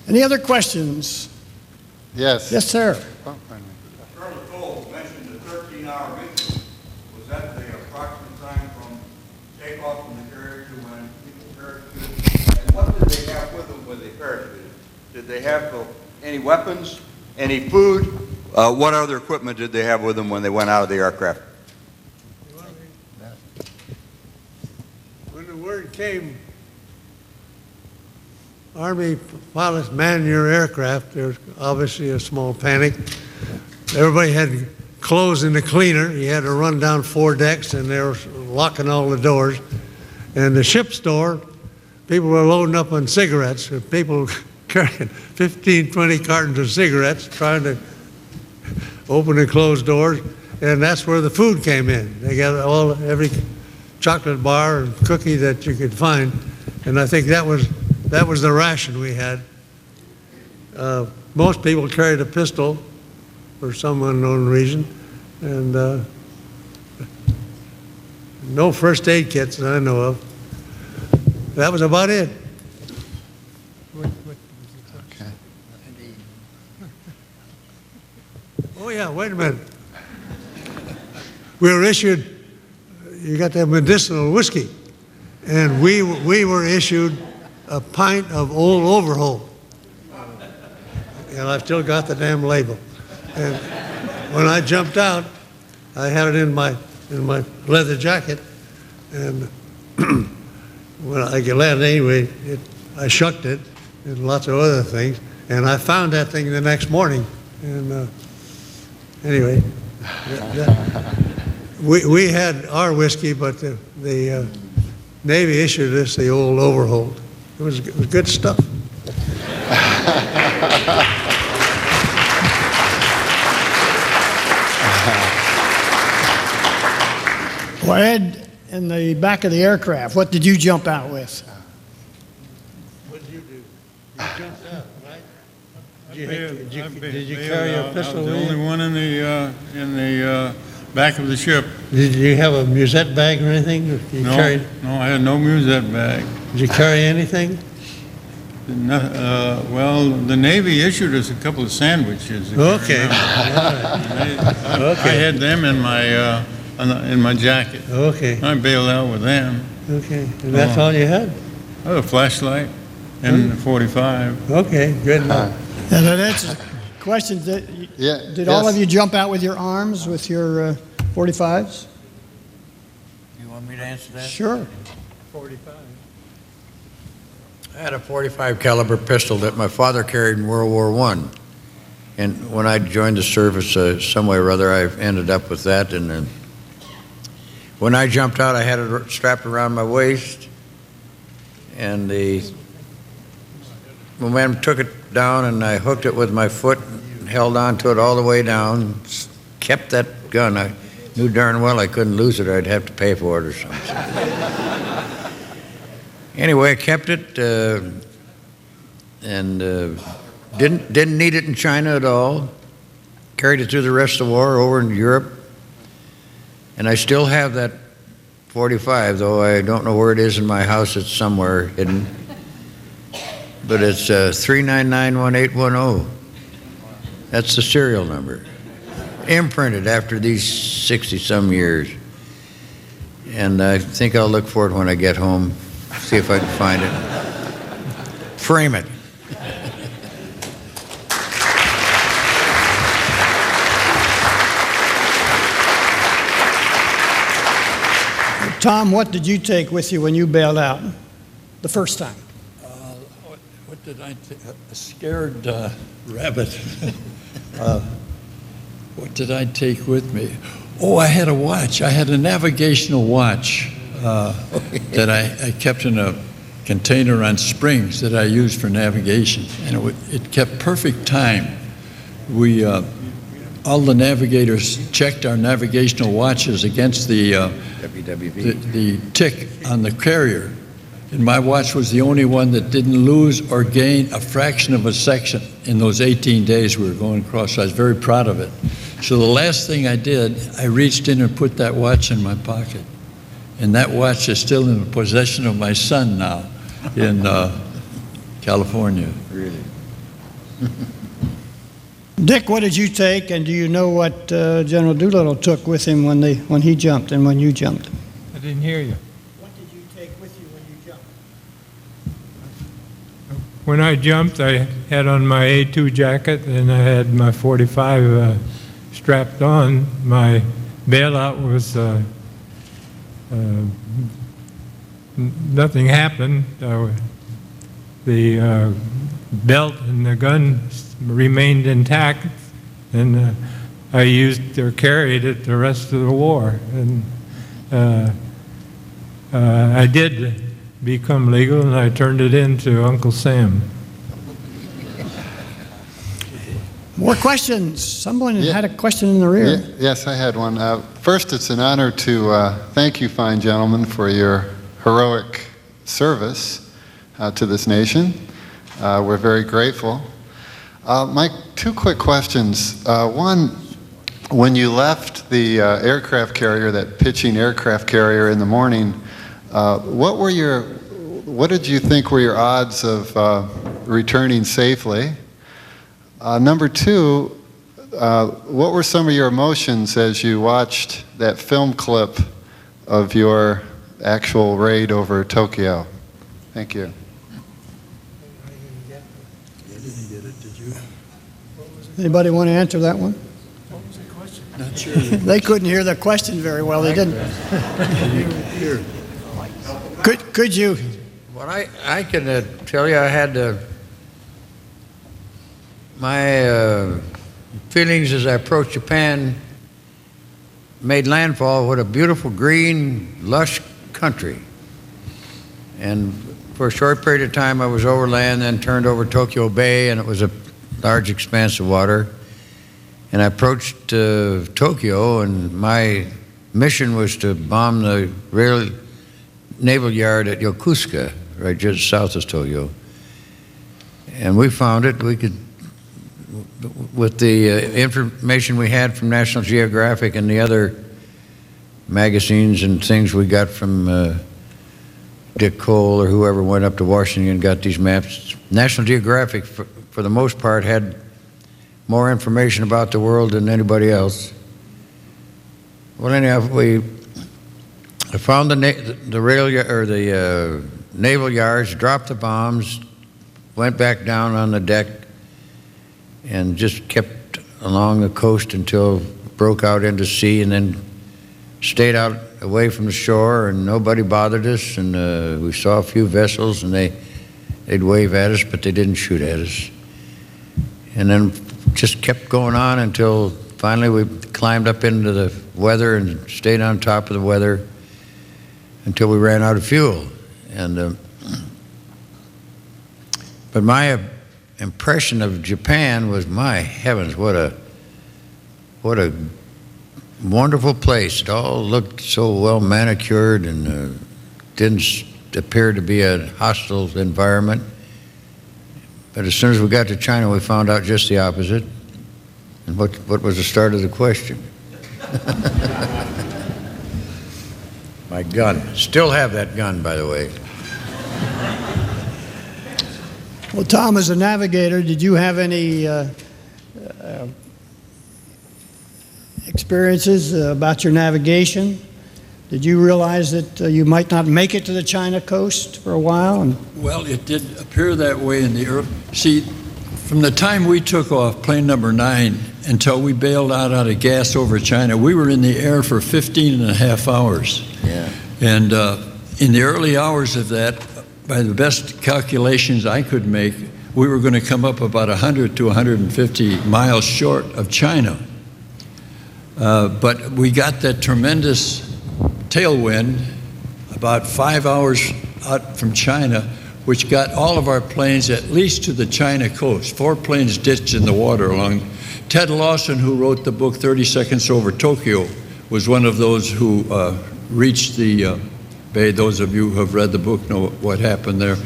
Any other questions? Yes. Yes, sir. Oh, pardon me. Colonel Cole mentioned the 13-hour mission. Was that the approximate time from takeoff from the carrier to when people parachuted? And what did they have with them when they parachuted? Did they have any weapons, any food? What other equipment did they have with them when they went out of the aircraft? When the word came, Army pilots man your aircraft, there was obviously a small panic. Everybody had clothes in the cleaner. You had to run down 4 decks, and they were locking all the doors. And the ship's door, people were loading up on cigarettes. People carrying 15, 20 cartons of cigarettes, trying to open and close doors. And that's where the food came in. They got every chocolate bar and cookie that you could find. And I think that was the ration we had. Most people carried a pistol for some unknown reason, and no first aid kits that I know of. That was about it. Okay. Oh yeah, wait a minute. We were issued, you got that medicinal whiskey, and we were issued a pint of Old Overholt. And I've still got the damn label. And when I jumped out, I had it in my leather jacket, and when I landed anyway, I shucked it and lots of other things, and I found that thing the next morning. And anyway, we had our whiskey, but the Navy issued us the Old Overholt. It was good stuff. Well, Ed, in the back of the aircraft, what did you jump out with? What did you do? You jumped out, right? Did you carry a pistol? I was the only one in the back of the ship. Did you have a musette bag or anything? No, I had no musette bag. Did you carry anything? Well, the Navy issued us a couple of sandwiches. Okay. I had them in my jacket. Okay. I bailed out with them. Okay. And that's all you had? I had a flashlight and a 45. Okay. Good enough. And that answers questions. Did all of you jump out with your arms, with your 45s? You want me to answer that? Sure. 45. I had a 45 caliber pistol that my father carried in World War I. And when I joined the service, some way or other, I ended up with that. And when I jumped out, I had it strapped around my waist. And the man took it down, and I hooked it with my foot, and held on to it all the way down, kept that gun. I knew darn well I couldn't lose it, or I'd have to pay for it or something. Anyway, I kept it and didn't need it in China at all. Carried it through the rest of the war over in Europe. And I still have that 45, though I don't know where it is in my house. It's somewhere hidden. But it's 3991810. That's the serial number. Imprinted after these 60-some years. And I think I'll look for it when I get home. See if I can find it. Frame it. Tom, what did you take with you when you bailed out the first time? What did I take? A scared rabbit. What did I take with me? Oh, I had a watch. I had a navigational watch that I kept in a container on springs that I used for navigation, and it kept perfect time. We all the navigators checked our navigational watches against the tick on the carrier, and my watch was the only one that didn't lose or gain a fraction of a second in those 18 days we were going across. So I was very proud of it. So the last thing I did, I reached in and put that watch in my pocket. And that watch is still in the possession of my son now in California. Really? Dick, what did you take, and do you know what General Doolittle took with him when he jumped and when you jumped? I didn't hear you. What did you take with you when you jumped? When I jumped, I had on my A2 jacket and I had my 45 strapped on. My bailout was nothing happened. The belt and the gun remained intact, and I used or carried it the rest of the war. And I did become legal, and I turned it in to Uncle Sam. More questions? Someone had a question in the rear. Yes, I had one. First, it's an honor to thank you, fine gentlemen, for your heroic service to this nation. We're very grateful. My two quick questions. One, when you left the aircraft carrier, that pitching aircraft carrier in the morning, what did you think were your odds of returning safely? Number two, what were some of your emotions as you watched that film clip of your actual raid over Tokyo? Thank you. Anybody want to answer that one? What was the question? Not sure. They couldn't hear the question very well. They didn't. Could you? Well, I can tell you I had my feelings as I approached Japan made landfall. What a beautiful, green, lush country. And for a short period of time I was overland, then turned over Tokyo Bay, and it was a large expanse of water. And I approached Tokyo, and my mission was to bomb the naval yard at Yokosuka, right just south of Tokyo. And we found it. We could, with the information we had from National Geographic and the other magazines and things we got from Dick Cole or whoever went up to Washington and got these maps. National Geographic, for the most part, had more information about the world than anybody else. Well, anyhow, I found the naval yards, dropped the bombs, went back down on the deck, and just kept along the coast until it broke out into sea, and then stayed out away from the shore, and nobody bothered us, and we saw a few vessels, and they'd wave at us, but they didn't shoot at us. And then just kept going on until finally we climbed up into the weather and stayed on top of the weather until we ran out of fuel. And but my impression of Japan was, my heavens, what a wonderful place. It all looked so well manicured, and didn't appear to be a hostile environment. But as soon as we got to China, we found out just the opposite. And what was the start of the question? My gun. Still have that gun, by the way. Well, Tom, as a navigator, did you have any experiences about your navigation? Did you realize that you might not make it to the China coast for a while? Well, it did appear that way in the earth. See, from the time we took off, plane number 9, until we bailed out of gas over China, we were in the air for 15 and a half hours. Yeah. And in the early hours of that, by the best calculations I could make, we were going to come up about 100 to 150 miles short of China. But we got that tremendous tailwind about 5 hours out from China, which got all of our planes at least to the China coast. 4 planes ditched in the water along. Ted Lawson, who wrote the book 30 Seconds Over Tokyo, was one of those who reached the bay. Those of you who have read the book know what happened there.